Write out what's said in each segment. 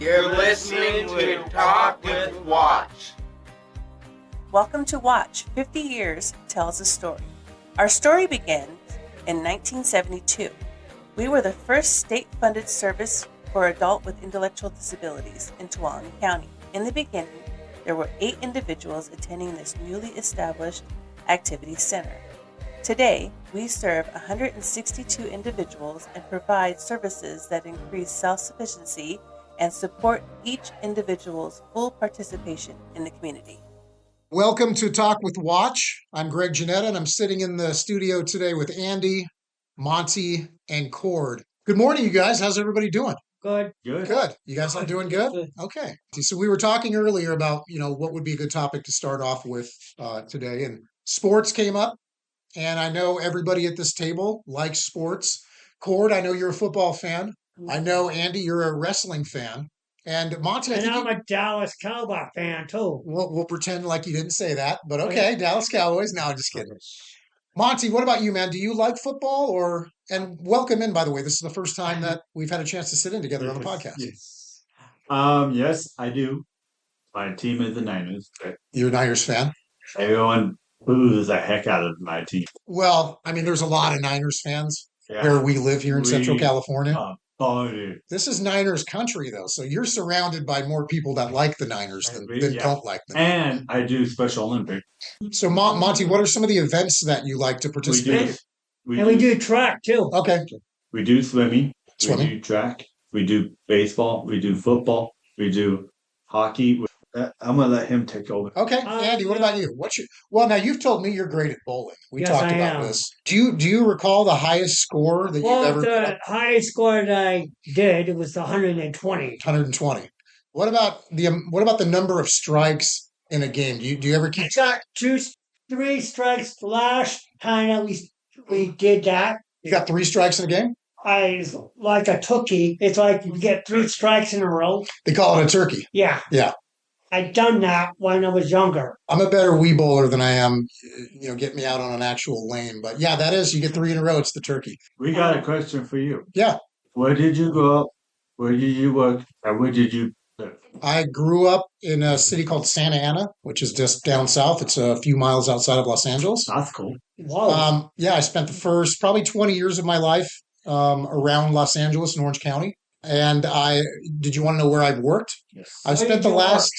You're listening to Talk with Watch. Welcome to Watch 50 Years Tells a Story. Our story begins in 1972. We were the first state-funded service for adults with intellectual disabilities in Tuolumne County. In the beginning, there were 8 individuals attending this newly established activity center. Today, we serve 162 individuals and provide services that increase self-sufficiency and support each individual's full participation in the community. Welcome to Talk with Watch. I'm Greg Janetta, and I'm sitting in the studio today with Andy, Monty, and Cord. Good morning, you guys. How's everybody doing? Good. Good. You guys are doing good? Okay. So we were talking earlier about, what would be a good topic to start off with today, and sports came up, and I know everybody at this table likes sports. Cord, I know you're a football fan. I know, Andy, you're a wrestling fan. And Monty, And I'm a Dallas Cowboy fan, too. We'll pretend like you didn't say that, but okay, Dallas Cowboys. No, I'm just kidding. Monty, what about you, man? Do you like football? And welcome in, by the way. This is the first time that we've had a chance to sit in together on the podcast. Yes. Yes, I do. My team is the Niners. You're a Niners fan? Everyone boos the heck out of my team. Well, I mean, there's a lot of Niners fans where we live here in Central California. This is Niners country, though, so you're surrounded by more people that like the Niners than don't like them. And I do Special Olympics. So, Monty, what are some of the events that you like to participate in? We do track, too. Okay. We do swimming. We do track. We do baseball. We do football. We do hockey. I'm going to let him take over. Okay. Andy, what about you? Well, now you've told me you're great at bowling. We talked about this. Do you recall the highest score that you've ever the highest score that I did, it was 120. 120. What about the number of strikes in a game? Do you ever keep? I got 3 strikes last time that we did that. You got 3 strikes in a game? Like a tookie. It's like you get 3 strikes in a row. They call it a turkey. Yeah. Yeah. I'd done that when I was younger. I'm a better Wii bowler than I am, get me out on an actual lane. But yeah, that is, you get 3 in a row, it's the turkey. We got a question for you. Yeah. Where did you grow up? Where did you work? And where did you live? I grew up in a city called Santa Ana, which is just down south. It's a few miles outside of Los Angeles. That's cool. Wow. I spent the first probably 20 years of my life around Los Angeles and Orange County. And did you want to know where I've worked? Yes. I've spent the last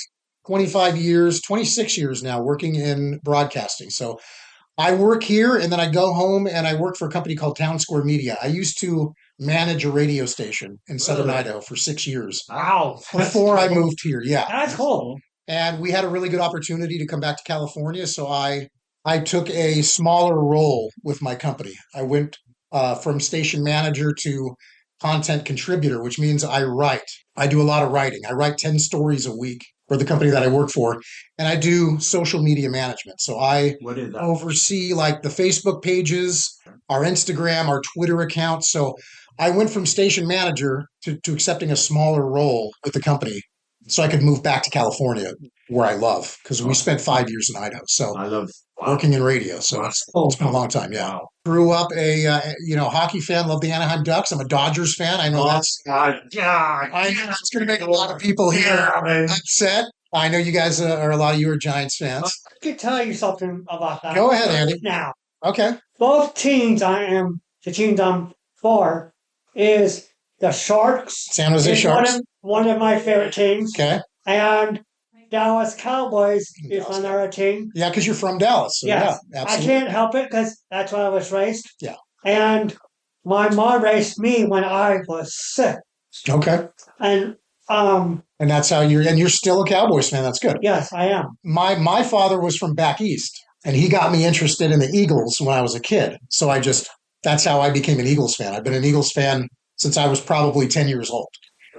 26 years now working in broadcasting. So I work here and then I go home and I work for a company called Town Square Media. I used to manage a radio station in Southern Idaho for 6 years. Wow. Before I moved here. Yeah. That's cool. And we had a really good opportunity to come back to California. So I took a smaller role with my company. I went from station manager to content contributor, which means I write. I do a lot of writing. I write 10 stories a week for the company that I work for, and I do social media management. So I oversee like the Facebook pages, our Instagram, our Twitter accounts. So I went from station manager to accepting a smaller role with the company so I could move back to California where I love, because we spent 5 years in Idaho. So I love working in radio. So it's been a long time. Yeah. Wow. Grew up a hockey fan, love the Anaheim Ducks. I'm a Dodgers fan. I know that's I know that's going to make a lot of people here upset. I know you guys a lot of you are Giants fans. I could tell you something about that. Go ahead, Andy. Now, okay. Both teams the teams I'm for is the Sharks. San Jose Sharks. One of my favorite teams. Okay. And Dallas Cowboys is another team. Yeah, because you're from Dallas. So yes. Yeah, absolutely. I can't help it because that's where I was raised. Yeah. And my mom raised me when I was 6. Okay. And that's how you're still a Cowboys fan. That's good. Yes, I am. My father was from back east, and he got me interested in the Eagles when I was a kid. So that's how I became an Eagles fan. I've been an Eagles fan since I was probably 10 years old.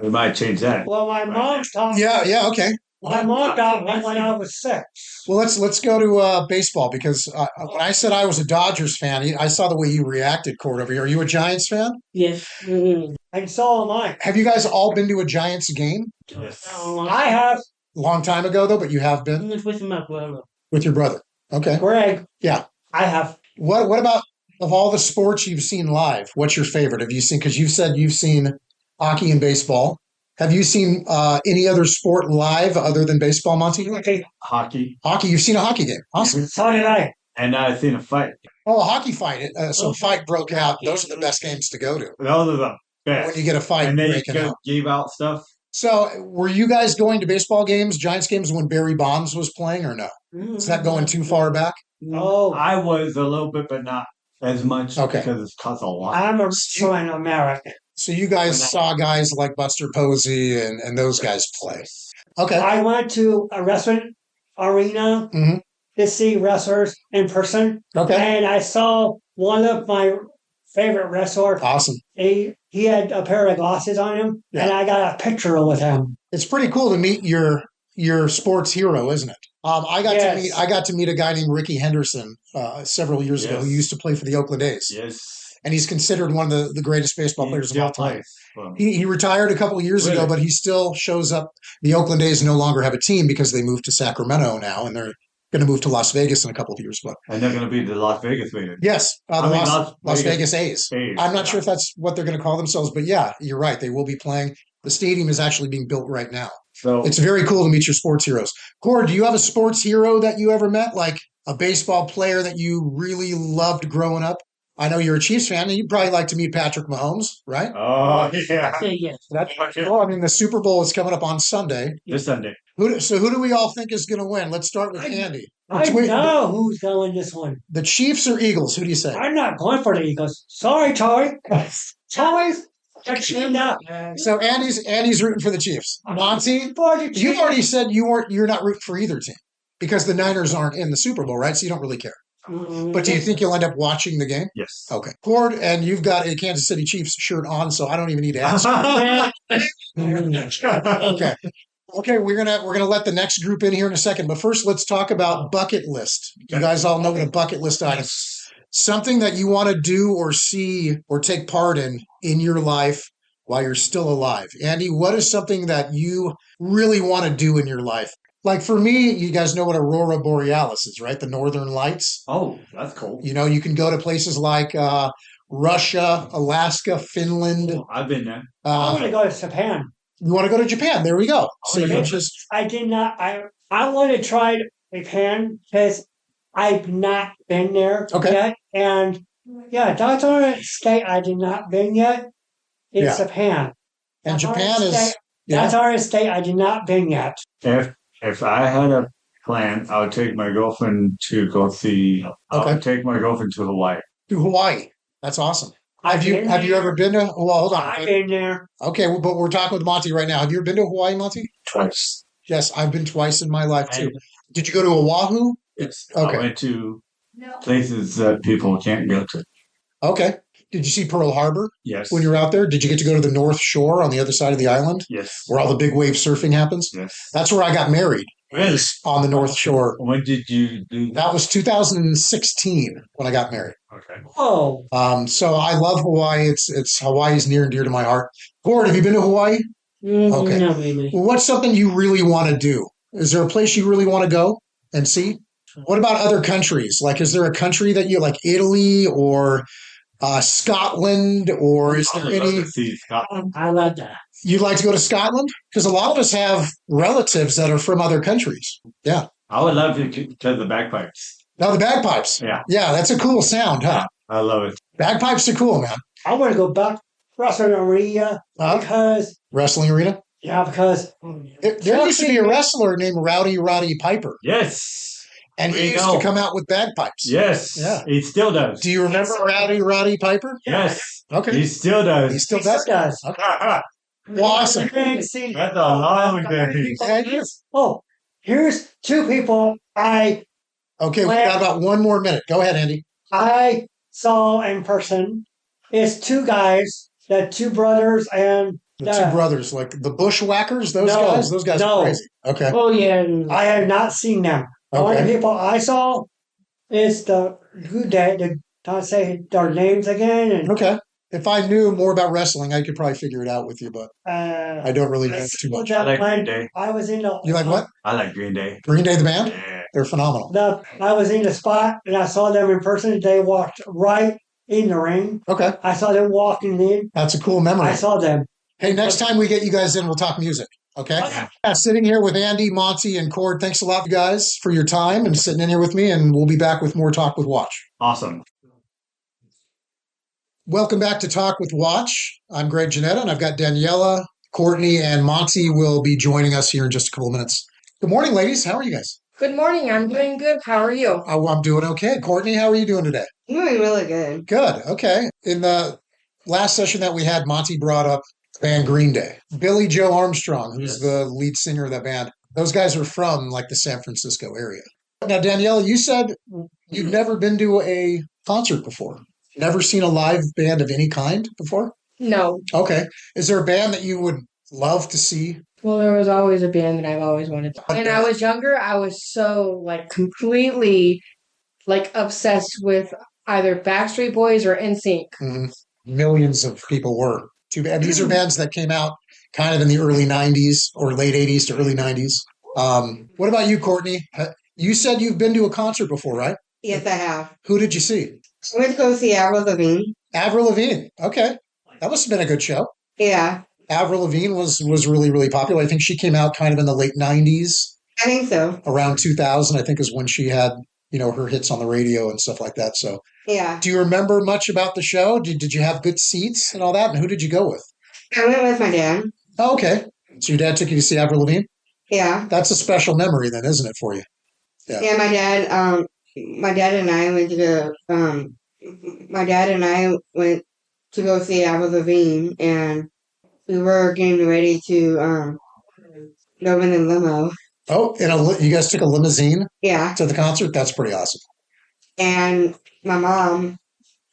We might change that. Well, my mom taught me. Yeah, okay. My mom taught me when I was 6. Well, let's go to baseball, because when I said I was a Dodgers fan, I saw the way you reacted, Cord, over here. Are you a Giants fan? Yes. Mm-hmm. And so am I. Have you guys all been to a Giants game? Yes. I have. Long time ago, though, but you have been? With my brother. With your brother. Okay. Greg. Yeah. I have. What about, of all the sports you've seen live, what's your favorite? Have you seen, because you've said you've seen hockey and baseball. Have you seen any other sport live other than baseball, Monty? Okay. Hockey. Hockey. You've seen a hockey game. Awesome. So did I. And I've seen a fight. Oh, a hockey fight. So a fight broke out. Those are the best games to go to. Those are the best. When you get a fight and then breaking you out. gave out stuff. So were you guys going to baseball games, Giants games when Barry Bonds was playing or no? Is that going too far back? No. I was a little bit, but not as much Okay. because it's cost a lot. I'm a wrestling American. So you guys saw guys like Buster Posey and those guys play. Okay. I went to a wrestling arena Mhm. to see wrestlers in person, Okay. and I saw one of my favorite wrestlers. Awesome. He had a pair of glasses on him, Yeah. and I got a picture with him. It's pretty cool to meet your sports hero, isn't it? I got to meet a guy named Ricky Henderson several years ago who used to play for the Oakland A's. Yes. And he's considered one of the greatest baseball players of all time. Well, He retired a couple of years ago, but he still shows up. The Oakland A's no longer have a team because they moved to Sacramento now, and they're going to move to Las Vegas in a couple of years. But and they're going to be the Las Vegas Raiders. yes, the Las Vegas A's. A's. I'm not sure if that's what they're going to call themselves, but yeah, you're right. They will be playing. The stadium is actually being built right now. So It's very cool to meet your sports heroes. Cord, do you have a sports hero that you ever met, like a baseball player that you really loved growing up? I know you're a Chiefs fan, and you'd probably like to meet Patrick Mahomes, right? oh yeah, Yes. Well, I mean, the Super Bowl is coming up on Sunday. this Sunday. Who do we all think is going to win? Let's start with Andy. I know who's going this one. The Chiefs or Eagles? Who do you say? I'm not going for the Eagles. Sorry, Charlie. Charlie's teamed up. So Andy's rooting for the Chiefs. Monty, you've already said you're not rooting for either team because the Niners aren't in the Super Bowl, right? So you don't really care. But do you think you'll end up watching the game? Yes. Okay. Cord, and you've got a Kansas City Chiefs shirt on, so I don't even need to ask. Okay. Okay, we're gonna let the next group in here in a second, but first let's talk about bucket list. You guys all know what a bucket list item is. Something that you want to do or see or take part in your life while you're still alive. Andy, what is something that you really want to do in your life? Like for me, you guys know what Aurora Borealis is, right? The Northern Lights. Oh, that's cool. You know, you can go to places like Russia, Alaska, Finland. Oh, I've been there. I want to go to Japan. You want to go to Japan? There we go. So you just I did not. I want to try Japan because I've not been there yet. And yeah, that's our state I did not been yet. It's Japan. And That's Japan our is state- That's our state I did not been yet. If I had a plan, I would take my girlfriend to go see. I would take my girlfriend to Hawaii. to Hawaii. That's awesome. Have you ever been to? Well, hold on. I've been there. Okay, but we're talking with Monty right now. Have you ever been to Hawaii, Monty? Twice. Yes, I've been twice in my life too. Did you go to Oahu? Yes. Okay. I went to places that people can't go to. Okay. Did you see Pearl Harbor Yes. when you were out there? Did you get to go to the North Shore on the other side of the island Yes. where all the big wave surfing happens? Yes. That's where I got married, Really? on the North Shore. When did you do that? That was 2016 when I got married. Okay. Oh, So I love Hawaii. It's Hawaii's near and dear to my heart. Gord, have you been to Hawaii? Okay. no, really. Well, what's something you really want to do? Is there a place you really want to go and see? What about other countries? Like, is there a country that you like, Italy or Scotland, or is there I would love any to see Scotland. I love that. you'd like to go to Scotland? Because a lot of us have relatives that are from other countries. Yeah. I would love to because the bagpipes. Now the bagpipes. Yeah. Yeah, that's a cool sound, huh? I love it. Bagpipes are cool, man. I want to go back to wrestling arena because Wrestling arena. because There used to be a wrestler named Rowdy Roddy Piper, Yes. and he We used know. to come out with bagpipes. Yes. Yeah. He still does. Do you remember Rowdy Roddy Piper? Yes. Okay. He still does. He still He does. still does. Okay. Well, awesome. That's a long day. Oh, here's two people Okay, we got about one more minute. Go ahead, Andy. I saw in person. It's two guys, the two brothers, and The two brothers, like the Bushwhackers, those No, guys? Those guys no. are crazy. Okay. oh yeah, I have not seen them. The only Okay. people I saw is I'll say their names again, and Okay. If I knew more about wrestling, I could probably figure it out with you, but I don't really know too much. I like Green Day. I was in the You like what? I like Green Day. Green Day the band? Yeah. They're phenomenal. I was in the spot and I saw them in person. They walked right in the ring. Okay. I saw them walking in. That's a cool memory. I saw them. Hey, next time we get you guys in, we'll talk music. Okay. Sitting here with Andy, Monty, and Cord. Thanks a lot, you guys, for your time and sitting in here with me. And we'll be back with more Talk with Watch. Awesome. Welcome back to Talk with Watch. I'm Greg Janetta, and I've got Daniela, Courtney, and Monty will be joining us here in just a couple of minutes. Good morning, ladies. How are you guys? Good morning. I'm doing good. How are you? Oh, I'm doing okay. Courtney, how are you doing today? Doing really good. Good. Okay. In the last session that we had, Monty brought up band Green Day. Billy Joe Armstrong, who's the lead singer of that band. Those guys are from like the San Francisco area. Now, Daniela, you said you've never been to a concert before. Never seen a live band of any kind before? No. Okay. Is there a band that you would love to see? Well, there was always a band that I've always wanted to. When I was younger, I was so completely obsessed with either Backstreet Boys or NSYNC. Mm-hmm. Millions of people were. Too bad. These are bands that came out kind of in the early 90s or late 80s to early 90s. What about you, Courtney? You said you've been to a concert before, right? Yes, I have. Who did you see? I went to go see Avril Lavigne. Avril Lavigne. Okay. That must have been a good show. Yeah. Avril Lavigne was really, really popular. I think she came out kind of in the late 90s. I think so. Around 2000, I think, is when she had, her hits on the radio and stuff like that. So, yeah. Do you remember much about the show? Did you have good seats and all that? And who did you go with? I went with my dad. Oh, okay. So your dad took you to see Avril Lavigne? Yeah. That's a special memory then, isn't it, for you? Yeah, my dad and I went to go see Avril Lavigne, and we were getting ready to go in the limo. Oh, you guys took a limousine? Yeah. To the concert? That's pretty awesome. And my mom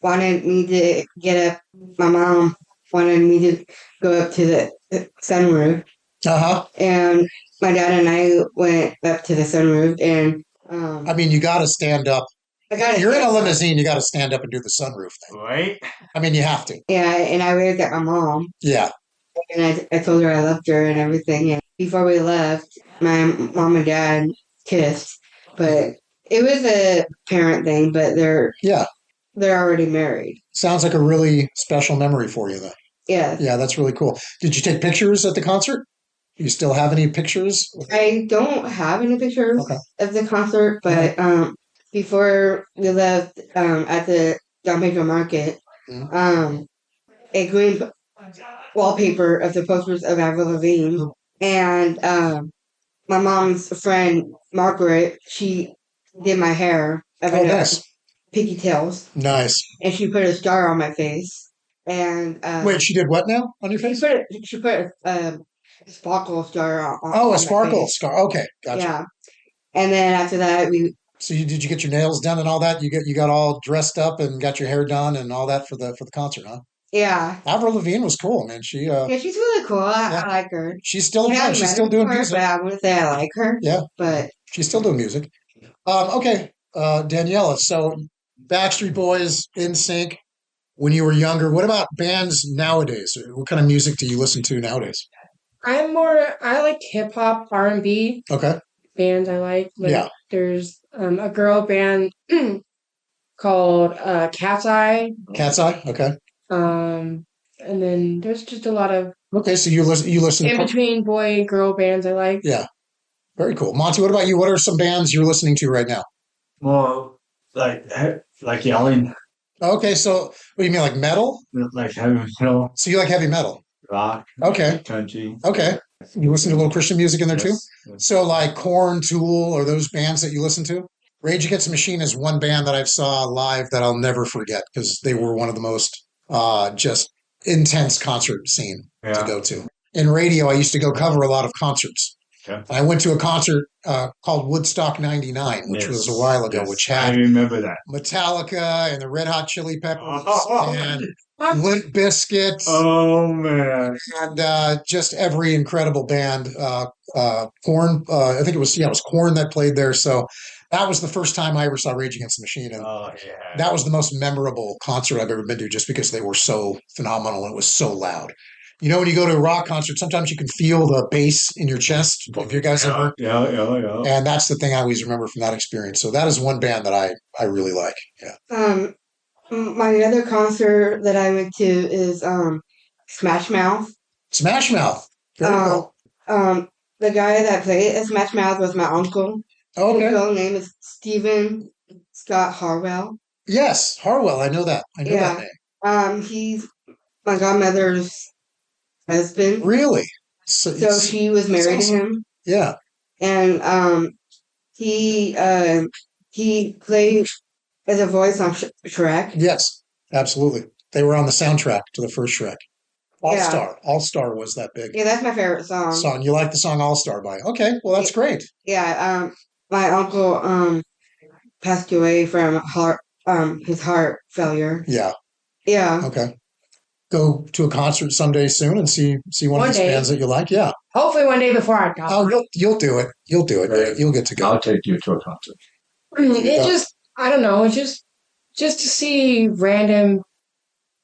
wanted me to get up. My mom wanted me to go up to the sunroof. Uh-huh. And my dad and I went up to the sunroof, and you got to stand up. You're in a limousine, you got to stand up and do the sunroof thing. Right? You have to. Yeah, and I waved at my mom. Yeah. And I told her I loved her and everything. And before we left, my mom and dad kissed. But it was a parent thing, but they're already married. Sounds like a really special memory for you, though. Yeah. Yeah, that's really cool. Did you take pictures at the concert? Do you still have any pictures? I don't have any pictures of the concert, but before we left at the Don Pedro Market, a green wallpaper of the posters of Avril Lavigne, and my mom's friend Margaret, she did my hair. Nice. Pigtails. Nice. And she put a star on my face. And wait, she did what now on your face? She put a sparkle star on. Oh, a sparkle star. Okay, gotcha. Yeah. And then after that, So did you get your nails done and all that? You got all dressed up and got your hair done and all that for the concert, huh? Yeah. Avril Lavigne was cool, man. She's really cool. I like her. She's still She's still doing music. But I wouldn't say I like her. Yeah. But she's still doing music. Okay, Daniela. So Backstreet Boys, NSYNC. When you were younger, what about bands nowadays? What kind of music do you listen to nowadays? I like hip hop, R&B. Okay. Bands I like. There's a girl band called Cat's Eye. Cat's Eye, okay. And then there's just a lot of so you listen in between boy and girl bands I like. Yeah. Very cool. Monty, what about you? What are some bands you're listening to right now? Well, like yelling. Okay, so what do you mean, like metal? Like heavy metal. So you like heavy metal? Rock. Okay. Country. Okay. You listen to a little Christian music in there too? Yes. So like Korn, Tool, or those bands that you listen to? Rage Against the Machine is one band that I saw live that I'll never forget because they were one of the most just intense concert scene to go to. In radio, I used to go cover a lot of concerts. Okay. I went to a concert called Woodstock 99, which was a while ago, which had I remember that. Metallica and the Red Hot Chili Peppers and Limp Bizkit. Oh, man. And just every incredible band. Korn, I think it was Korn that played there. So that was the first time I ever saw Rage Against the Machine. And that was the most memorable concert I've ever been to just because they were so phenomenal and it was so loud. When you go to a rock concert, sometimes you can feel the bass in your chest. Have you guys ever? Yeah. And that's the thing I always remember from that experience. So that is one band that I really like. Yeah. My other concert that I went to is Smash Mouth. Smash Mouth. Very cool. The guy that played Smash Mouth was my uncle. Okay. His real name is Stephen Scott Harwell. Yes, Harwell. I know that. I know that name. He's my godmother's husband. Really? So she was married to him. Yeah. And he played as a voice on Shrek. Yes, absolutely. They were on the soundtrack to the first Shrek. All Star. All Star was that big. Yeah, that's my favorite song. You like the song All Star by? Okay, well that's great. Yeah. My uncle passed away from his heart failure. Yeah. Yeah. Okay. Go to a concert someday soon and see one of these bands that you like. Yeah. Hopefully one day before I die. Oh, you'll do it. You'll do it. Right. You'll get to go. I'll take you to a concert. It just, I don't know, it's just to see random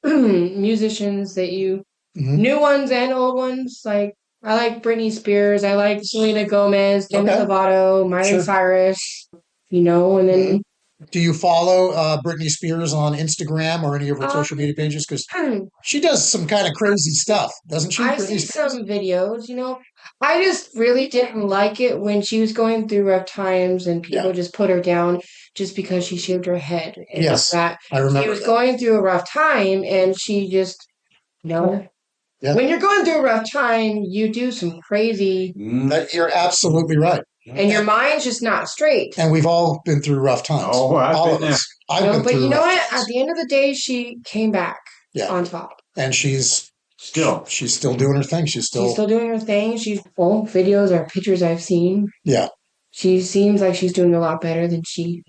musicians that you, new ones and old ones. Like, I like Britney Spears, I like Selena Gomez, Demi Lovato, Miley Cyrus, and then... Do you follow Britney Spears on Instagram or any of her social media pages? Because she does some kind of crazy stuff, doesn't she? I see some videos, I just really didn't like it when she was going through rough times and people just put her down just because she shaved her head. And I remember. She was going through a rough time and she just, when you're going through a rough time, you do some crazy... You're absolutely right. And your mind's just not straight. And we've all been through rough times. Oh, all of us. But you know what? At the end of the day, she came back on top. And she's still doing her thing. She's still doing her thing. She's videos or pictures I've seen. Yeah. She seems like she's doing a lot better than she.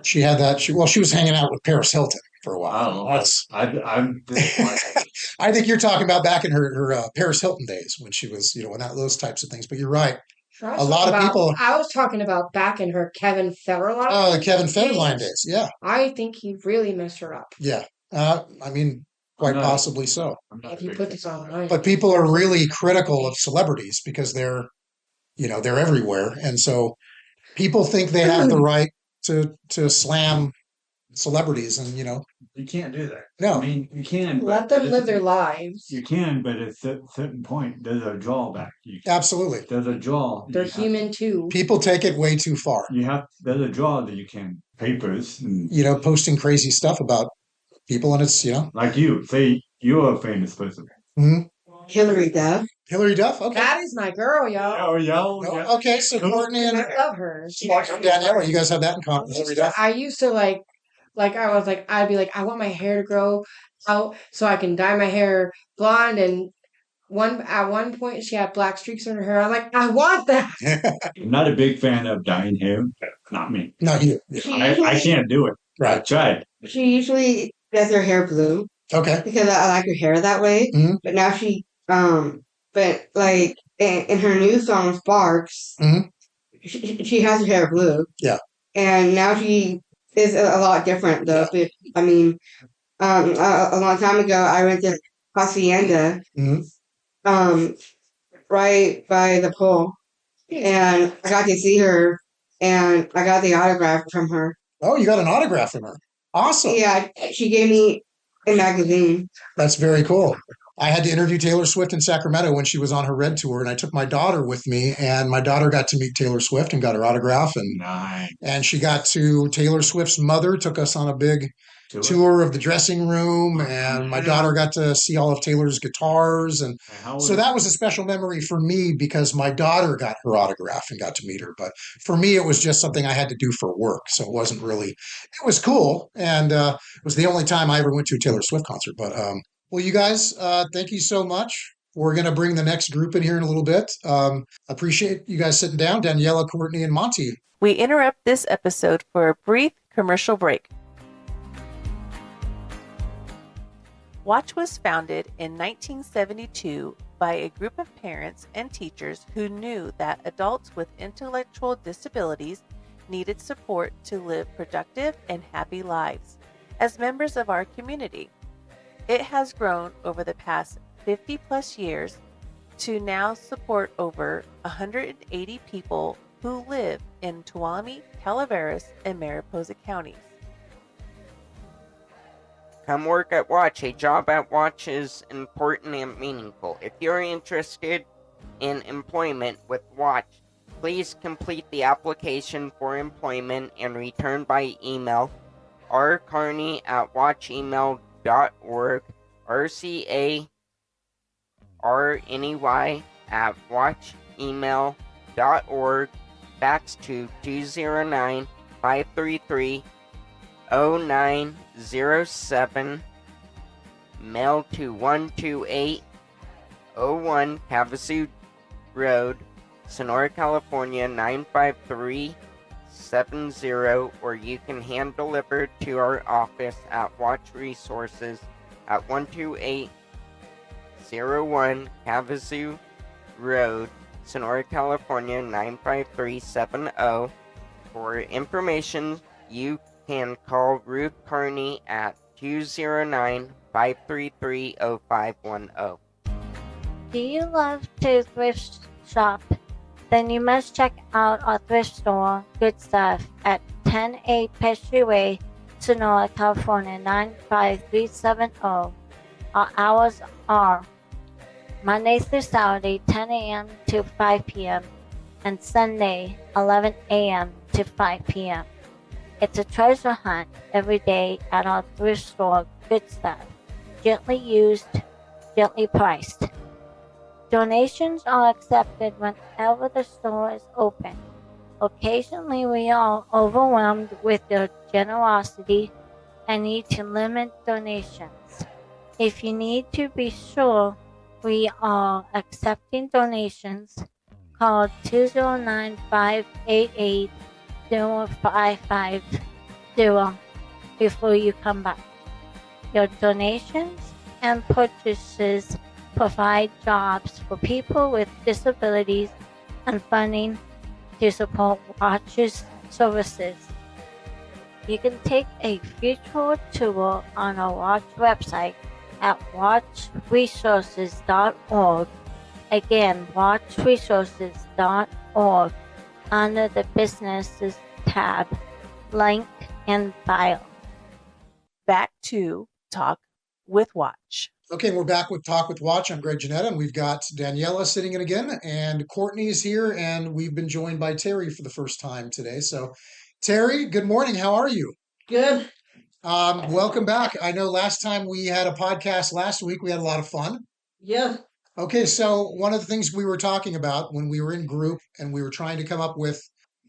She had that. She was hanging out with Paris Hilton for a while. I'm I think you're talking about back in her Paris Hilton days when she was, and those types of things. But you're right. A lot of people. I was talking about back in her Kevin Federline. Oh, the Kevin Federline days. Yeah. I think he really messed her up. Yeah. I mean, quite possibly so. If you put this online. But people are really critical of celebrities because they're everywhere, and so people think they have the right to slam celebrities, and you can't do that. No, I mean you can let them live their lives. You can, but at a certain point, there's a drawback. Absolutely, there's a draw. They're human too. People take it way too far. There's a draw that you can papers and posting crazy stuff about people, and it's like you say you're a famous person. Mm-hmm. Hillary Duff. Hillary Duff. Okay, that is my girl, y'all. Oh, okay, so Courtney and I love her. Daniela, you guys have that in common. Hillary Duff. I used to I'd be like, I want my hair to grow out so I can dye my hair blonde. And at one point, she had black streaks in her hair. I'm like, I want that. I'm not a big fan of dyeing hair. Not me. Not you. I can't do it. Right. I tried. She usually does her hair blue. Okay. Because I like her hair that way. Mm-hmm. But now but like in her new song Sparks, she has her hair blue. Yeah. And now she is a lot different though. Yeah. I mean, a long time ago I went to Hacienda, right by the pool, and I got to see her, and I got the autograph from her. Oh, you got an autograph from her. Awesome. Yeah, she gave me a magazine. That's very cool. I had to interview Taylor Swift in Sacramento when she was on her Red tour, and I took my daughter with me, and my daughter got to meet Taylor Swift and got her autograph, and she got to Taylor Swift's mother took us on a big tour of the dressing room, and my daughter got to see all of Taylor's guitars, and so that was a special memory for me because my daughter got her autograph and got to meet her. But for me, it was just something I had to do for work, so it wasn't really. It was cool, and it was the only time I ever went to a Taylor Swift concert. But well, you guys, thank you so much. We're going to bring the next group in here in a little bit. Appreciate you guys sitting down, Daniela, Courtney, and Monty. We interrupt this episode for a brief commercial break. Watch was founded in 1972 by a group of parents and teachers who knew that adults with intellectual disabilities needed support to live productive and happy lives as members of our community. It has grown over the past 50 plus years to now support over 180 people who live in Tuolumne, Calaveras, and Mariposa counties. Come work at Watch. A job at Watch is important and meaningful. If you're interested in employment with Watch, please complete the application for employment and return by email rcarney@watchemail.org, rcarney@watchemail.org, fax to 209-533-0907, mail to 12801 Havasu Road, Sonora, California 95370, or you can hand deliver to our office at Watch Resources at 12801 Havasu Road, Sonora, California 95370. For information, you can call Ruth Carney at 209-533-0510. Do you love to thrift shop? Then you must check out our thrift store, Good Stuff, at 10A Pastry Way, Sonora, California 95370. Our hours are Monday through Saturday, 10 a.m. to 5 p.m., and Sunday, 11 a.m. to 5 p.m. It's a treasure hunt every day at our thrift store, Good Stuff. Gently used, gently priced. Donations are accepted whenever the store is open. Occasionally, we are overwhelmed with your generosity and need to limit donations. If you need to be sure we are accepting donations, call 209-588-0550 before you come by. Your donations and purchases provide jobs for people with disabilities and funding to support Watch's services. You can take a virtual tour on our Watch website at watchresources.org. Again, watchresources.org under the Businesses tab, link in bio. Back to Talk with Watch. Okay, we're back with Talk with Watch. I'm Greg Janetta, and we've got Daniela sitting in again, and Courtney's here, and we've been joined by Terry for the first time today. So, Terry, good morning. How are you? Good. Welcome back. I know last time we had a podcast last week, we had a lot of fun. Yeah. Okay, so one of the things we were talking about when we were in group and we were trying to come up with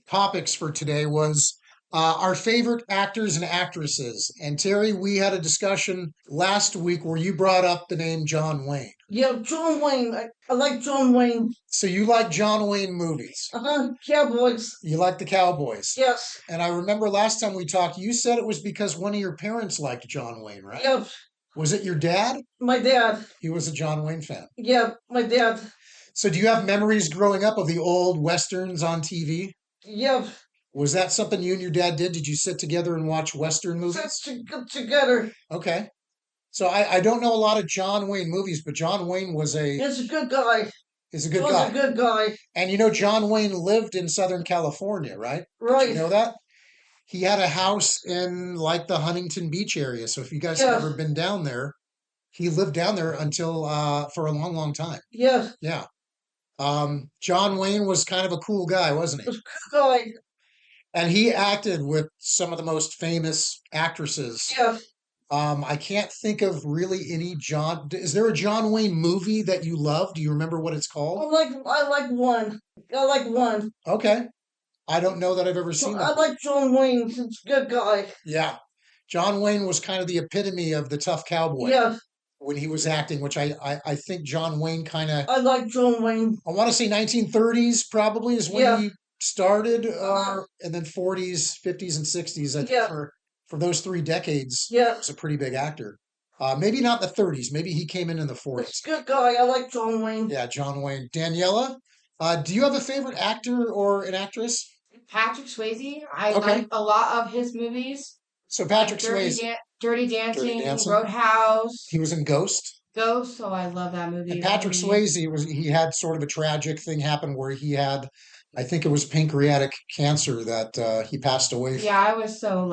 topics for today was our favorite actors and actresses. And Terry, we had a discussion last week where you brought up the name John Wayne. Yeah, John Wayne. I like John Wayne. So you like John Wayne movies? Cowboys. You like the Cowboys? Yes. And I remember last time we talked, you said it was because one of your parents liked John Wayne, right? Yep. Was it your dad? My dad. He was a John Wayne fan. Yeah, my dad. So do you have memories growing up of the old Westerns on TV? Yep. Was that something you and your dad did? Did you sit together and watch Western movies? Together. Okay. So I don't know a lot of John Wayne movies, but John Wayne was He's a good guy. He's a good guy. He's a good guy. And you know, John Wayne lived in Southern California, right? Right. Did you know that? He had a house in like the Huntington Beach area. So if you guys have ever been down there, he lived down there until for a long, long time. Yeah. Yeah. John Wayne was kind of a cool guy, wasn't he? He was a cool guy. And he acted with some of the most famous actresses. Yeah. I can't think of really any John. Is there a John Wayne movie that you love? Do you remember what it's called? I like one. I like one. Okay. I don't know that I've ever seen it. I like John Wayne. He's a good guy. Yeah. John Wayne was kind of the epitome of the tough cowboy. Yeah. When he was acting, which I think John Wayne kind of... I like John Wayne. I want to say 1930s probably is when he started, and then 40s, 50s, and 60s. I think for those 3 decades, he was a pretty big actor. Maybe not the 30s. Maybe he came in the 40s. He's a good guy. I like John Wayne. Yeah, John Wayne. Daniela, do you have a favorite actor or an actress? Patrick Swayze. I like a lot of his movies. So Patrick like Swayze. Dirty Dancing, Roadhouse. He was in Ghost. Ghost, oh, I love that movie. And Patrick Swayze he had sort of a tragic thing happen where he had, I think it was pancreatic cancer that he passed away from. Yeah, I was so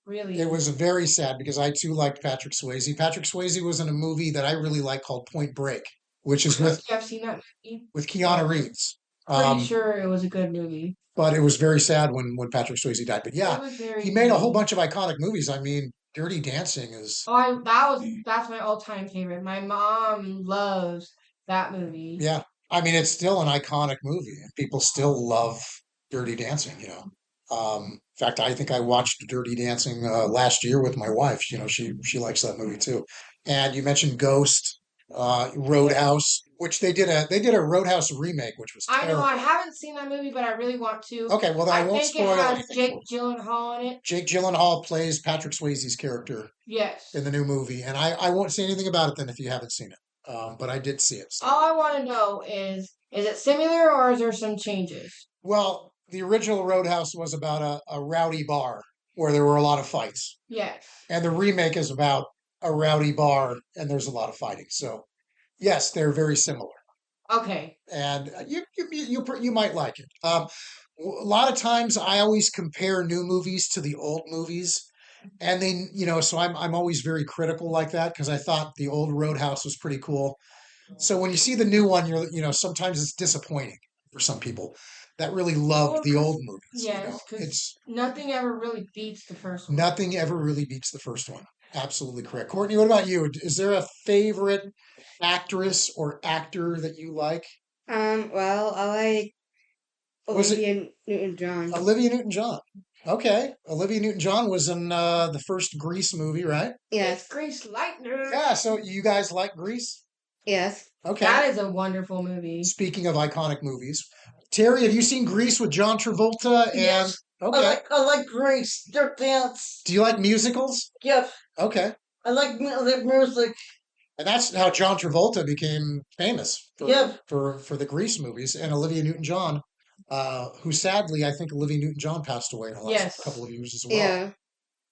really. It was very sad because I too liked Patrick Swayze. Patrick Swayze was in a movie that I really like called Point Break. which is with I've seen that movie. with Keanu Reeves. Pretty sure it was a good movie. But it was very sad when Patrick Swayze died. But yeah, It was very he made a whole sad. bunch of iconic movies. I mean, Dirty Dancing is Oh, that's my all-time favorite. My mom loves that movie. yeah. I mean, it's still an iconic movie, and people still love Dirty Dancing. In fact, I think I watched Dirty Dancing last year with my wife. She likes that movie too. And you mentioned Ghost, Roadhouse, which they did a Roadhouse remake, which was I know terrible. I haven't seen that movie, but I really want to. Okay, well then I won't think it spoil has anything. Jake Gyllenhaal in it. Jake Gyllenhaal plays Patrick Swayze's character Yes. in the new movie, and I won't say anything about it then if you haven't seen it. But I did see it. So. All I want to know is it similar or is there some changes? Well, the original Roadhouse was about a rowdy bar where there were a lot of fights. Yes. And the remake is about a rowdy bar and there's a lot of fighting. So, yes, they're very similar. Okay. And you might like it. A lot of times I always compare new movies to the old movies. And then, so I'm always very critical like that because I thought the old Roadhouse was pretty cool. So when you see the new one, sometimes it's disappointing for some people that really loved the old movies. Yes, because nothing ever really beats the first one. Nothing ever really beats the first one. Absolutely correct. Courtney, what about you? Is there a favorite actress or actor that you like? Well, I like Olivia Newton-John. Olivia Newton-John. Okay. Olivia Newton-John was in the first Grease movie, right? Yes. It's Grease Lightning. Yeah, so you guys like Grease? Yes. Okay. That is a wonderful movie. Speaking of iconic movies, Terry, have you seen Grease with John Travolta? Yes. Okay. I like Grease. Their dance. Do you like musicals? Yes. Okay. I like music. And that's how John Travolta became famous for the Grease movies. And Olivia Newton-John, who sadly, I think Olivia Newton-John passed away in the last couple of years as well. Yeah.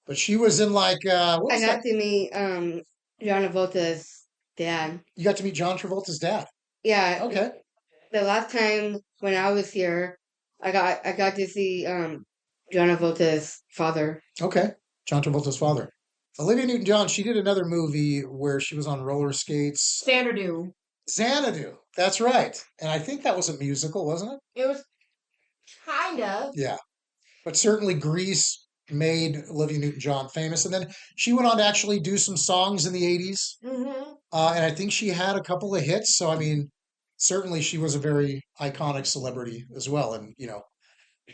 But she was in what was I got to meet John Travolta's dad. You got to meet John Travolta's dad? Yeah. Okay. The last time when I was here, I got to see John Travolta's father. Okay. John Travolta's father. Olivia Newton-John, she did another movie where she was on roller skates. Xanadu. That's right. And I think that was a musical, wasn't it? It was kind of. Yeah. But certainly Grease made Olivia Newton-John famous. And then she went on to actually do some songs in the 80s. Mm-hmm. And I think she had a couple of hits. So, I mean, certainly she was a very iconic celebrity as well. And,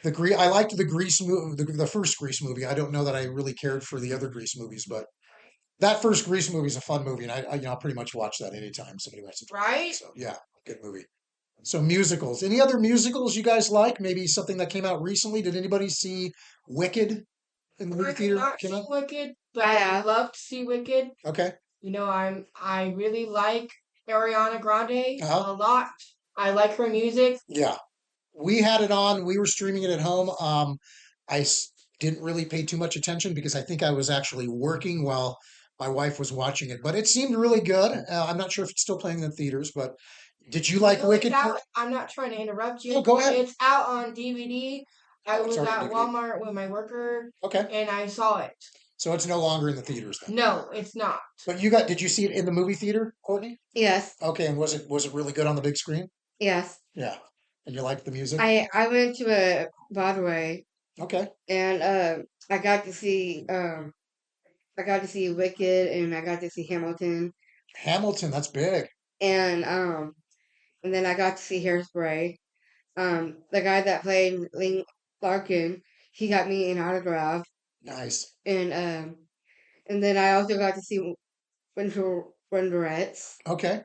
I liked the Grease movie, the first Grease movie. I don't know that I really cared for the other Grease movies, but that first Grease movie is a fun movie, and I'll pretty much watch that anytime somebody wants to. Right. So yeah, good movie. So musicals. Any other musicals you guys like? Maybe something that came out recently. Did anybody see Wicked in the movie theater? I have not seen Wicked, but I love to see Wicked. Okay. I really like Ariana Grande a lot. I like her music. Yeah. We had it on. We were streaming it at home. I didn't really pay too much attention because I think I was actually working while my wife was watching it. But it seemed really good. I'm not sure if it's still playing in the theaters, but did you like Wicked? I'm not trying to interrupt you. Oh, go ahead. It's out on DVD. I was at Walmart with my worker. Okay. And I saw it. So it's no longer in the theaters then? No, it's not. But did you see it in the movie theater, Courtney? Yes. Okay, and was it really good on the big screen? Yes. Yeah. And you liked the music? I went to a Broadway. Okay. And I got to see Wicked and I got to see Hamilton. Hamilton, that's big. And then I got to see Hairspray. The guy that played Link Larkin, he got me an autograph. Nice. And then I also got to see Wonderettes. Okay.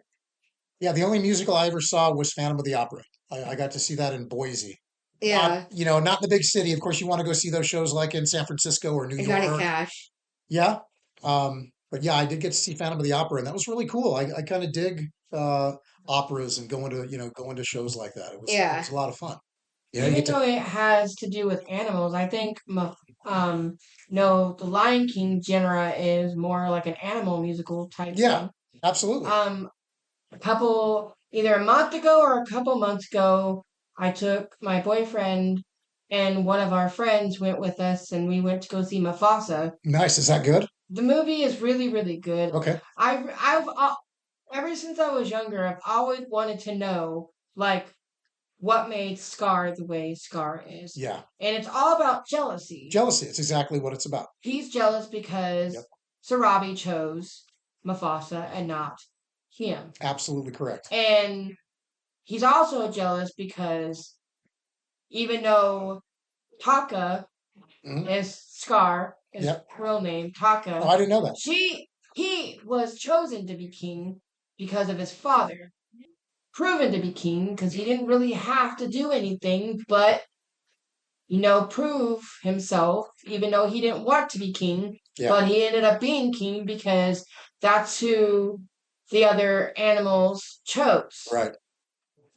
Yeah, the only musical I ever saw was Phantom of the Opera. I got to see that in Boise. Yeah. Not in the big city. Of course, you want to go see those shows like in San Francisco or New York. Johnny Cash. Yeah. But yeah, I did get to see Phantom of the Opera, and that was really cool. I kind of dig operas and going to shows like that. It was a lot of fun. Yeah, even though it has to do with animals, I think the Lion King genre is more like an animal musical type. Yeah, thing. Absolutely. Either a month ago or a couple months ago, I took my boyfriend and one of our friends went with us, and we went to go see Mufasa. Nice. Is that good? The movie is really, really good. Okay. I've ever since I was younger, I've always wanted to know, like, what made Scar the way Scar is. Yeah. And it's all about jealousy. Jealousy. It's exactly what it's about. He's jealous because Sarabi chose Mufasa and not him. Absolutely correct. And he's also jealous because even though Taka is Scar, his real name, Taka. Oh, I didn't know that. He was chosen to be king because of his father. Proven to be king because he didn't really have to do anything but, prove himself, even though he didn't want to be king. Yeah. But he ended up being king because that's who the other animals chose. Right.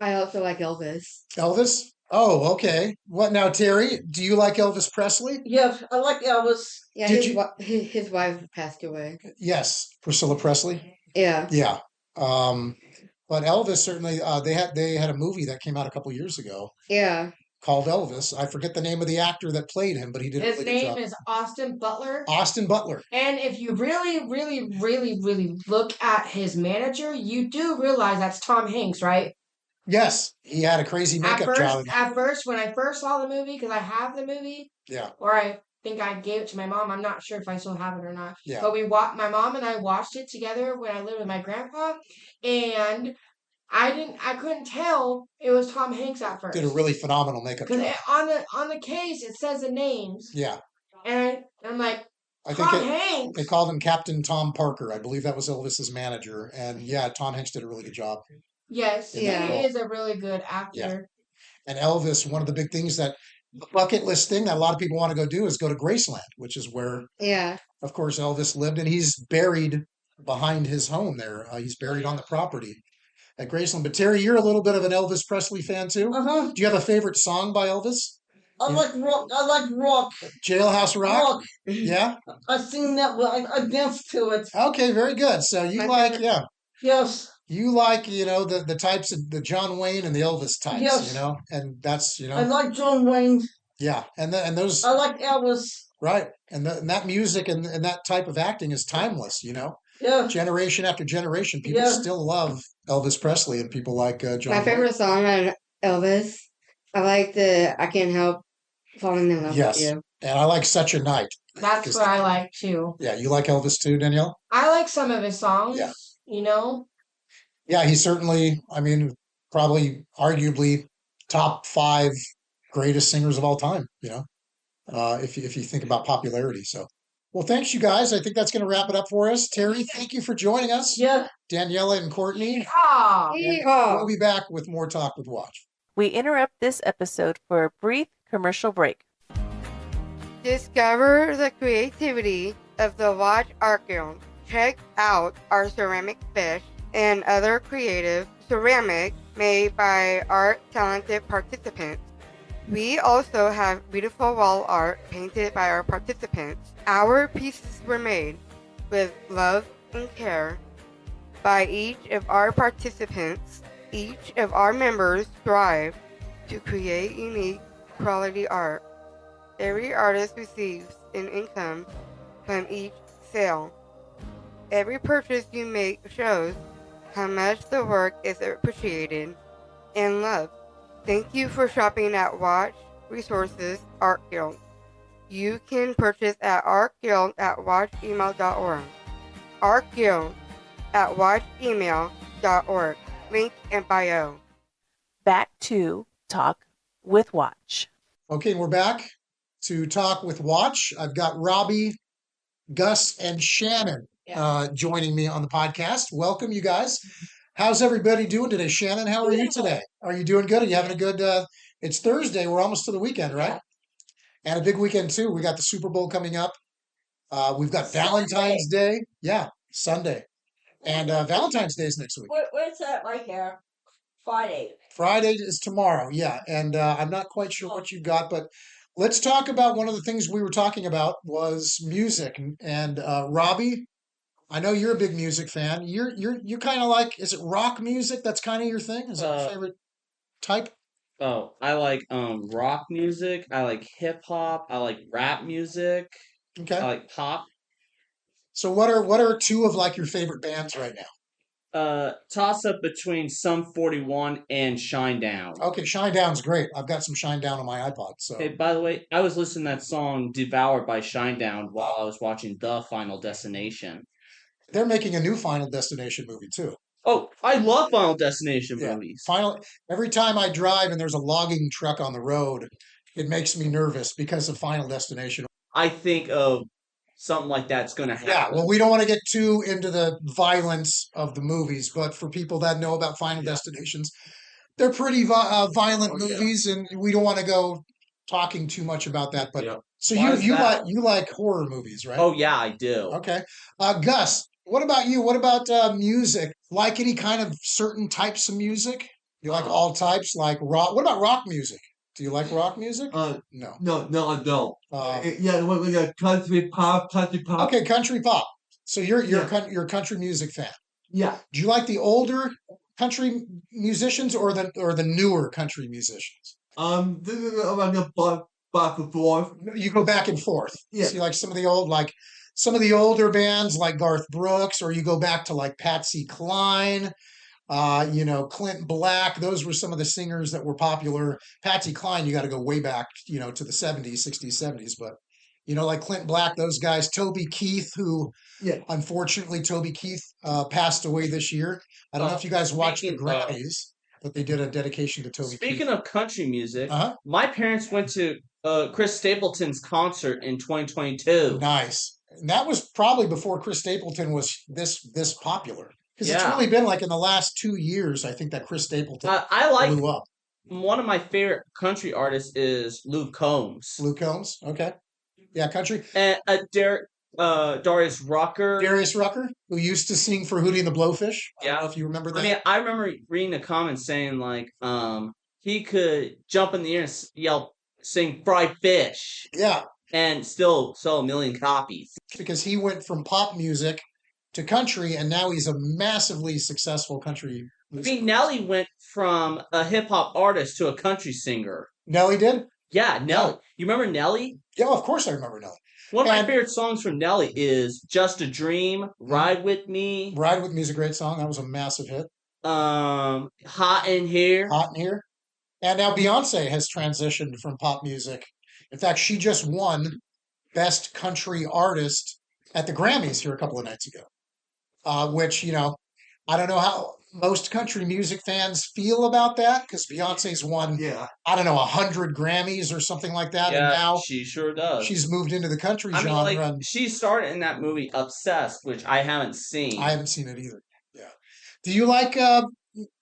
I also like Elvis. Elvis? Oh, okay. What now, Terry? Do you like Elvis Presley? Yes, I like Elvis. Yeah, his wife passed away. Yes, Priscilla Presley. Yeah. Yeah. But Elvis certainly. They had a movie that came out a couple years ago. Yeah. Called Elvis. I forget the name of the actor that played him, but he did. His name is Austin Butler. Austin Butler. And if you really, really, really, really look at his manager, you do realize that's Tom Hanks, right? Yes, he had a crazy makeup job. At first, when I first saw the movie, because I have the movie. Yeah. Or I think I gave it to my mom. I'm not sure if I still have it or not. Yeah. But my mom and I watched it together when I lived with my grandpa, and I couldn't tell it was Tom Hanks at first. Did a really phenomenal makeup job. Because on the case it says the names. Yeah. And I'm like, Hanks. They called him Captain Tom Parker. I believe that was Elvis's manager. And yeah, Tom Hanks did a really good job. Yes, he is a really good actor. Yeah. And Elvis, one of the big things the bucket list thing that a lot of people want to go do is go to Graceland, which is where, of course, Elvis lived. And he's buried behind his home there. He's buried on the property at Graceland. But Terry, you're a little bit of an Elvis Presley fan too. Uh-huh. Do you have a favorite song by Elvis? I like rock. I like rock. Jailhouse Rock? Yeah? I've seen that. I danced to it. Okay, very good. So you Yes. You like, the types of the John Wayne and the Elvis types, and that's, I like John Wayne. Yeah, and those. I like Elvis. Right, and that music and that type of acting is timeless, Yeah. Generation after generation, people still love Elvis Presley and people like John My favorite song on Elvis, I like I Can't Help Falling in Love with You. And I like Such a Night. That's what I like too. Yeah, you like Elvis too, Danielle? I like some of his songs, Yeah, he's certainly, probably arguably top 5 greatest singers of all time, if you think about popularity. So, well, thanks, you guys. I think that's going to wrap it up for us. Terry, thank you for joining us. Yeah. Daniela and Courtney. We'll be back with more Talk with Watch. We interrupt this episode for a brief commercial break. Discover the creativity of the Watch Art Guild. Check out our ceramic fish and other creative ceramics made by our talented participants. We also have beautiful wall art painted by our participants. Our pieces were made with love and care by each of our participants. Each of our members strive to create unique quality art. Every artist receives an income from each sale. Every purchase you make shows how much the work is appreciated and loved. Thank you for shopping at Watch Resources Art Guild. You can purchase at artguild@watchemail.org. Art Guild at watchemail.org. Link in bio. Back to Talk with Watch. Okay, we're back to Talk with Watch. I've got Robbie, Gus, and Shannon joining me on the podcast. Welcome, you guys. How's everybody doing today? Shannon, how are you today? Are you doing good? Are you having a good, it's Thursday. We're almost to the weekend, right? Yeah. And a big weekend too. We got the Super Bowl coming up. We've got Valentine's Day. Yeah, Sunday. And Valentine's Day is next week. Where's that right here? Friday. Friday is tomorrow, yeah. And I'm not quite sure what you got, but let's talk about one of the things we were talking about was music. And Robbie, I know you're a big music fan. You kind of like, is it rock music? That's kind of your thing? Is that your favorite type? Oh, I like rock music. I like hip hop. I like rap music. Okay. I like pop. So what are 2 of like your favorite bands right now? Toss up between Sum 41 and Shinedown. Okay, Shinedown's great. I've got some Shinedown on my iPod. So Hey, by the way, I was listening to that song "Devoured" by Shinedown while I was watching The Final Destination. They're making a new Final Destination movie too. Oh, I love Final Destination movies. Every time I drive and there's a logging truck on the road, it makes me nervous because of Final Destination. I think of something like that's going to happen. Yeah, well, we don't want to get too into the violence of the movies, but for people that know about Final Destinations, they're pretty violent movies, and we don't want to go talking too much about that. But so you like horror movies, right? Oh yeah, I do. Okay, Gus, what about you? What about music? Like any kind of certain types of music? You like all types, like rock? What about rock music? Do you like rock music? No. No, I don't. Yeah, we got country pop. Okay, country pop. So you're a country music fan. Yeah. Do you like the older country musicians or the newer country musicians? This is like a back and forth. You go back and forth. Yeah. So you like some of the older bands like Garth Brooks, or you go back to like Patsy Cline, Clint Black. Those were some of the singers that were popular. Patsy Cline, you got to go way back, to the 70s, 60s, 70s. But, like Clint Black, those guys, Toby Keith, who unfortunately Toby Keith passed away this year. I don't know if you guys watched the Grammys, but they did a dedication to Toby Keith. Speaking of country music, my parents went to Chris Stapleton's concert in 2022. Nice. And that was probably before Chris Stapleton was this popular. Because it's really been like in the last 2 years, I think, that Chris Stapleton blew up. One of my favorite country artists is Luke Combs. Luke Combs, okay. Yeah, country. And Darius Rucker. Darius Rucker, who used to sing for Hootie and the Blowfish. I don't know if you remember that. I mean, I remember reading a comment saying, like, he could jump in the air and sing fried fish. Yeah. And still sell 1 million copies. Because he went from pop music to country, and now he's a massively successful country music. I mean, Nelly went from a hip-hop artist to a country singer. Nelly did? Yeah, Nelly. Oh. You remember Nelly? Yeah, of course I remember Nelly. One of my favorite songs from Nelly is Just a Dream, Ride With Me. Ride With Me is a great song. That was a massive hit. Hot in Here. Hot in Here. And now Beyonce has transitioned from pop music. In fact, she just won Best Country Artist at the Grammys here a couple of nights ago. Which, I don't know how most country music fans feel about that, because Beyonce's won, I don't know, 100 Grammys or something like that. Yeah, and now she sure does. She's moved into the country genre. She started in that movie Obsessed, which I haven't seen. I haven't seen it either. Yeah. Do you like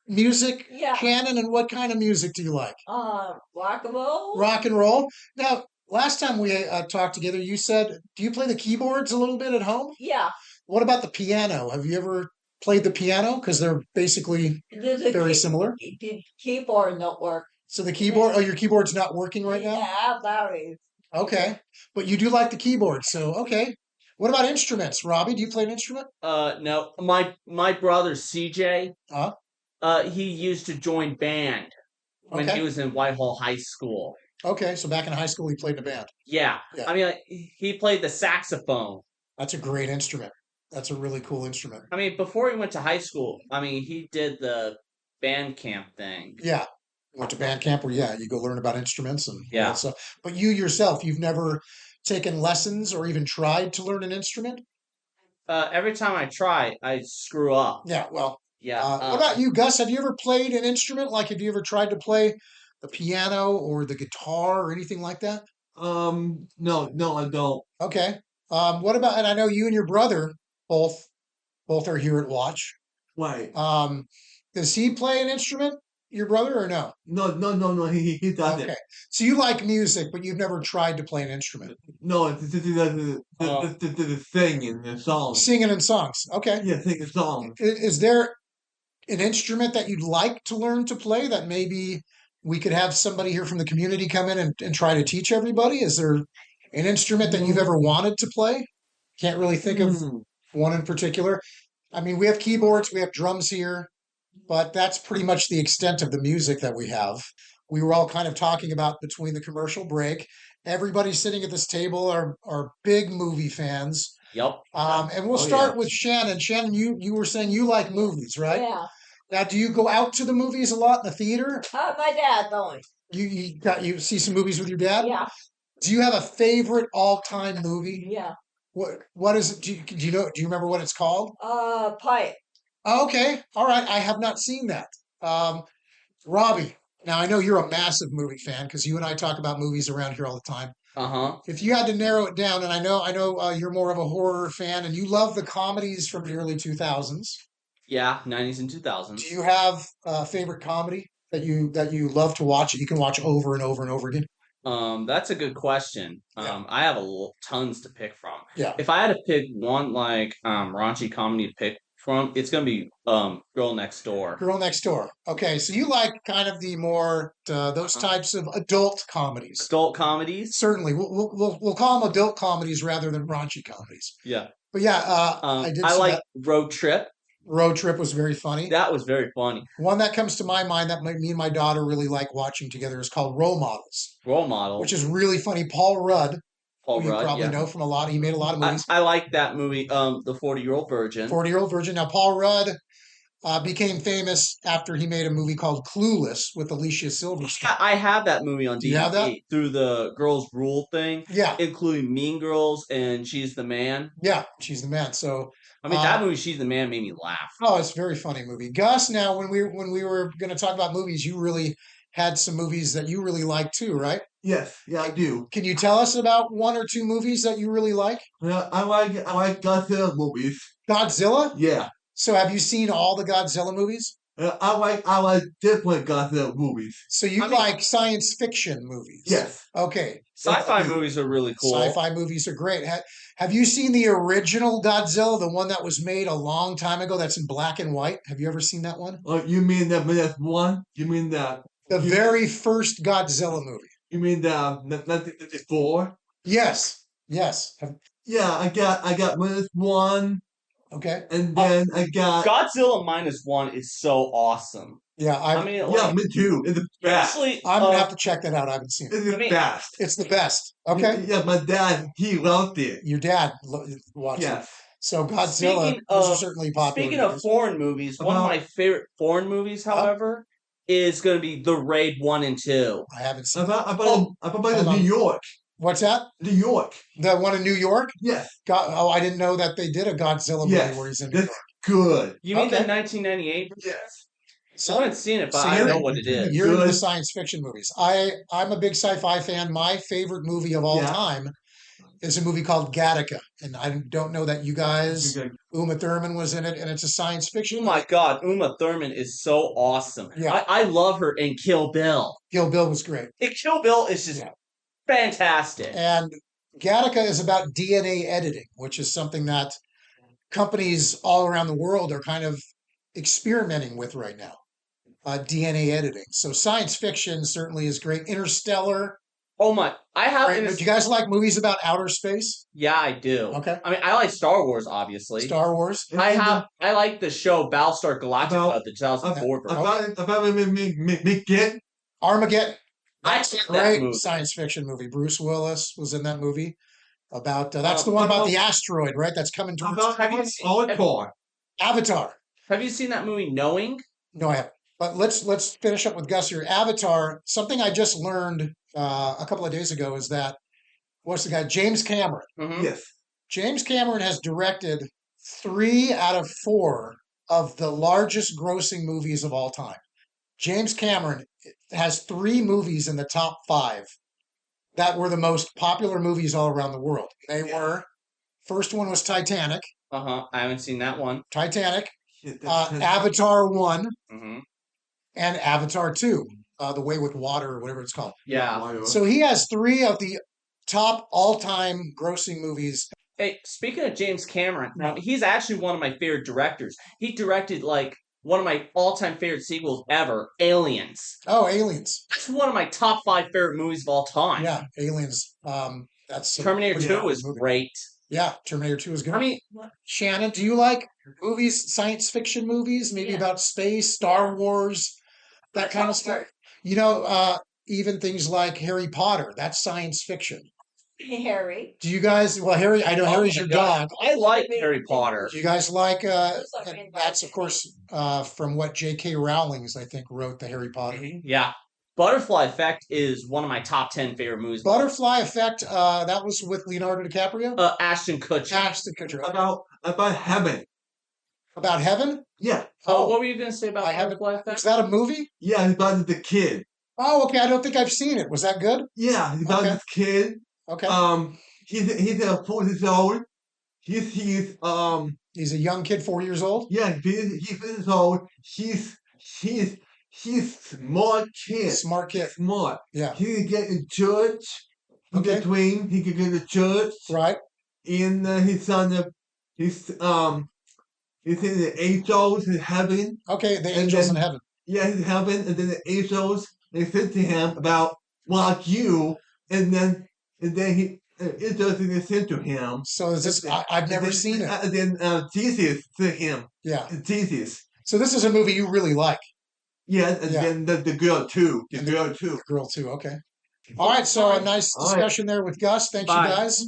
music, Shannon? And what kind of music do you like? Rock and roll. Rock and roll. Now, last time we talked together, you said, do you play the keyboards a little bit at home? Yeah. What about the piano? Have you ever played the piano? Because they're basically very similar. The keyboard don't work. So the keyboard, your keyboard's not working right now? Yeah, Larry. Okay. But you do like the keyboard, so okay. What about instruments? Robbie, do you play an instrument? No. My brother CJ, he used to join band when he was in Whitehall High School. Okay, so back in high school he played in a band. Yeah. I mean, he played the saxophone. That's a great instrument. That's a really cool instrument. I mean, before he went to high school, he did the band camp thing. Yeah. Went to band camp where, you go learn about instruments and all that stuff. But you yourself, you've never taken lessons or even tried to learn an instrument? Every time I try, I screw up. Yeah, well. Yeah. What about you, Gus? Have you ever played an instrument? Like, have you ever tried to play the piano or the guitar or anything like that? No, I don't. Okay. What about, and I know you and your brother both are here at Watch. Right. Does he play an instrument, your brother, or no? No, he doesn't. Okay. So you like music, but you've never tried to play an instrument? No, the singing and songs. Singing and songs. Okay. Yeah, singing songs. Is there an instrument that you'd like to learn to play that maybe we could have somebody here from the community come in and try to teach everybody? Is there an instrument that you've ever wanted to play? Can't really think of one in particular. I mean, we have keyboards, we have drums here, but that's pretty much the extent of the music that we have. We were all kind of talking about between the commercial break. Everybody sitting at this table are big movie fans. Yep. And we'll start with Shannon. Shannon, you were saying you like movies, right? Yeah. Now, do you go out to the movies a lot in the theater? My dad only. You see some movies with your dad? Yeah. Do you have a favorite all-time movie? Yeah. What is it? Do you know? Do you remember what it's called? Pipe. Okay, all right. I have not seen that. Robbie, now I know you're a massive movie fan because you and I talk about movies around here all the time. If you had to narrow it down, and I know you're more of a horror fan, and you love the comedies from the early 2000s. Yeah, 90s and 2000s. Do you have a favorite comedy that you love to watch that you can watch over and over and over again? That's a good question. I have tons to pick from. Yeah. If I had to pick one raunchy comedy to pick from, it's gonna be Girl Next Door. Girl Next Door. Okay, so you like kind of the more those types of adult comedies. Adult comedies. Certainly, we'll call them adult comedies rather than raunchy comedies. Yeah. But yeah, I like Road Trip. Road Trip was very funny. That was very funny. One that comes to my mind that me and my daughter really like watching together is called Role Models. Role Models. Which is really funny. Paul Rudd. Paul who Rudd, you probably know from he made a lot of movies. I like that movie, The 40-Year-Old Virgin. 40-Year-Old Virgin. Now, Paul Rudd became famous after he made a movie called Clueless with Alicia Silverstone. I have that movie on DVD. You have that? Through the Girls Rule thing. Yeah. Including Mean Girls and She's the Man. Yeah, She's the Man. So I mean, that movie, She's the Man, made me laugh. Oh, it's a very funny movie. Gus, now when we were going to talk about movies, you really had some movies that you really like too, right? Yes, yeah, I do. Can you tell us about one or two movies that you really like? Yeah, I like Godzilla movies. Godzilla? Yeah. So have you seen all the Godzilla movies? I like different Godzilla movies. So you like science fiction movies? Yes. Okay. Sci-fi movies are really cool. Sci-fi movies are great. Have you seen the original Godzilla, the one that was made a long time ago that's in black and white? Have you ever seen that one? You mean that one? You mean that the very first Godzilla movie? You mean the 1954? Yes. Yeah, I got -1. Okay. And then I got Godzilla -1 is so awesome. Yeah, me too. It's the best. I'm gonna have to check that out. I haven't seen it. It's the best. It's the best. Okay. Yeah, my dad, he loved it. Your dad watched it. So Godzilla was certainly popular. Speaking of foreign movies, one of my favorite foreign movies, however, is going to be The Raid 1 and 2. I haven't seen. About New York. What's that? New York. The one in New York? Yes. I didn't know that they did a Godzilla movie where he's in New York. Good. You mean the 1998? Yes. So I haven't seen it, but I know what it is. You're into the science fiction movies. I'm a big sci-fi fan. My favorite movie of all time is a movie called Gattaca. And I don't know that you guys, Uma Thurman was in it, and it's a science fiction movie. Oh my God, Uma Thurman is so awesome. Yeah. I love her in Kill Bill. Kill Bill was great. Kill Bill is just fantastic. And Gattaca is about DNA editing, which is something that companies all around the world are kind of experimenting with right now. DNA editing. So science fiction certainly is great. Interstellar. Oh my! Do you guys like movies about outer space? Yeah, I do. Okay. I mean, I like Star Wars, obviously. Star Wars. I like the show Battlestar Galactica, the 2004 version. Armageddon. That's a great science fiction movie. Bruce Willis was in that movie. About that's the one about the asteroid, right? That's coming towards. Avatar. Have you seen that movie, Knowing? No, I haven't. But let's finish up with Gus here. Avatar. Something I just learned a couple of days ago is that what's the guy? James Cameron. Mm-hmm. Yes. James Cameron has directed 3 out of 4 of the largest grossing movies of all time. James Cameron has 3 movies in the top 5 that were the most popular movies all around the world. They were, first one was Titanic. I haven't seen that one. Titanic. Avatar 1. Mm-hmm. And Avatar 2. The Way with Water or whatever it's called. Yeah. So he has 3 of the top all-time grossing movies. Hey, speaking of James Cameron, he's actually one of my favorite directors. He directed one of my all-time favorite sequels ever, Aliens. Oh, Aliens. That's one of my top 5 favorite movies of all time. Yeah, Aliens. That's Terminator 2 is great. Yeah, Terminator 2 is good. I mean, Shannon, do you like movies, science fiction movies, maybe about space, Star Wars, that kind of stuff? You know, even things like Harry Potter, that's science fiction. Harry. Do you guys? Well, Harry, I know Harry's your dog. I like Harry Potter. Do you guys like? And that's of course from what J.K. Rowling's I think wrote the Harry Potter. Yeah. Butterfly Effect is one of my top 10 favorite movies. Butterfly Effect. That was with Leonardo DiCaprio. Ashton Kutcher. Ashton Kutcher. About heaven. About heaven? Yeah. Oh, what were you going to say about Butterfly Effect? Is that a movie? Yeah, it's about the kid. Oh, okay. I don't think I've seen it. Was that good? Yeah, it's about this kid. Okay. He's 4 years old. He's a young kid, 4 years old. Yeah, he's 4 years old. He's smart kid. Smart kid. Smart. Yeah. He can get in church. He can dream. He can get to church. Right. And he's in the angels in heaven. Okay, the angels in heaven. Yeah, he's in heaven, and then the angels they said to him about you, and then he angels they said to him. So is this? I've never seen it. And then Jesus to him. Yeah, Jesus. So this is a movie you really like. Yeah, and then the girl too. The girl too. The girl too. Okay. All right. So a nice discussion there with Gus. Thanks, you guys.